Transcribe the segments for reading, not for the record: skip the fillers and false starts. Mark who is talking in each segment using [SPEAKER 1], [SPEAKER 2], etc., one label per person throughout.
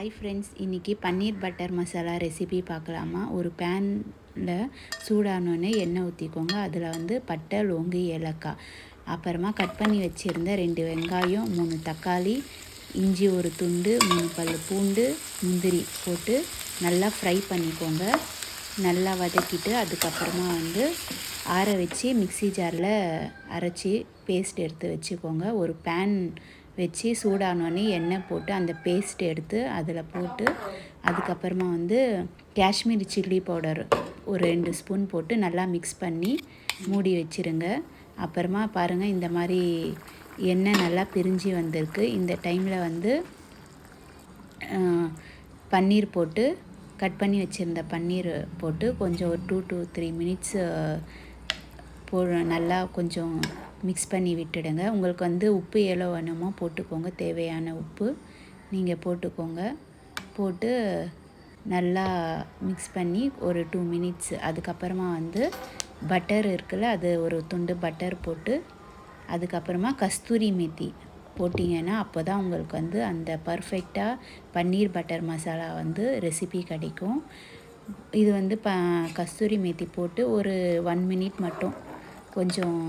[SPEAKER 1] Hi friends, இன்றைக்கி பன்னீர் butter masala recipe பார்க்கலாமா. ஒரு பேனில் சூடானோடனே எண்ணெய் ஊற்றிக்கோங்க. அதில் பட்டை, லோங்கு, ஏலக்காய், அப்புறமா கட் பண்ணி வச்சுருந்த 2 வெங்காயம், 3 தக்காளி, இஞ்சி ஒரு துண்டு, 3 பல் பூண்டு, முந்திரி போட்டு நல்லா ஃப்ரை பண்ணிக்கோங்க. நல்லா வதக்கிட்டு அதுக்கப்புறமா ஆற வச்சு மிக்ஸி ஜாரில் அரைச்சி பேஸ்ட் எடுத்து வச்சுக்கோங்க. ஒரு பேன் வச்சு சூடானோடனே எண்ணெய் போட்டு அந்த பேஸ்ட் எடுத்து அதில் போட்டு அதுக்கப்புறமா காஷ்மீரி சில்லி பவுடர் ஒரு 2 ஸ்பூன் போட்டு நல்லா மிக்ஸ் பண்ணி மூடி வச்சுருங்க. அப்புறமா பாருங்கள், இந்த மாதிரி எண்ணெய் நல்லா பிரிஞ்சு வந்திருக்கு. இந்த டைமில் பன்னீர் போட்டு கட் பண்ணி வச்சுருந்த பன்னீர் போட்டு கொஞ்சம் ஒரு 2 to 3 மினிட்ஸ் நல்லா கொஞ்சம் மிக்ஸ் பண்ணி விட்டுடுங்க. உங்களுக்கு உப்பு எவ்வளோ வேணுமோ போட்டுக்கோங்க. தேவையான உப்பு நீங்கள் போட்டுக்கோங்க. போட்டு நல்லா மிக்ஸ் பண்ணி ஒரு 2 மினிட்ஸ் அதுக்கப்புறமா பட்டர் இருக்குல்ல, அது ஒரு துண்டு பட்டர் போட்டு அதுக்கப்புறமா கஸ்தூரி மேத்தி போட்டிங்கன்னா அப்போ தான் உங்களுக்கு அந்த பர்ஃபெக்டாக பன்னீர் பட்டர் மசாலா ரெசிபி கிடைக்கும். இது கஸ்தூரி மேத்தி போட்டு ஒரு 1 மினிட் மட்டும் கொஞ்சம்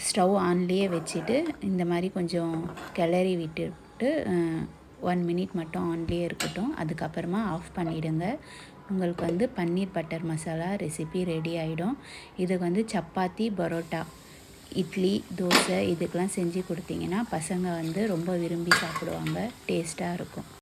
[SPEAKER 1] ஸ்டவ் ஆன்லேயே வச்சுட்டு இந்த மாதிரி கொஞ்சம் கிளறி விட்டுட்டு 1 மினிட் மட்டும் ஆன்லேயே இருக்கட்டும். அதுக்கப்புறமா ஆஃப் பண்ணிவிடுங்க. உங்களுக்கு பன்னீர் பட்டர் மசாலா ரெசிபி ரெடி ஆகிடும். இது சப்பாத்தி, பரோட்டா, இட்லி, தோசை இதுக்கெலாம் செஞ்சு கொடுத்தீங்கன்னா பசங்க ரொம்ப விரும்பி சாப்பிடுவாங்க. டேஸ்ட்டாக இருக்கும்.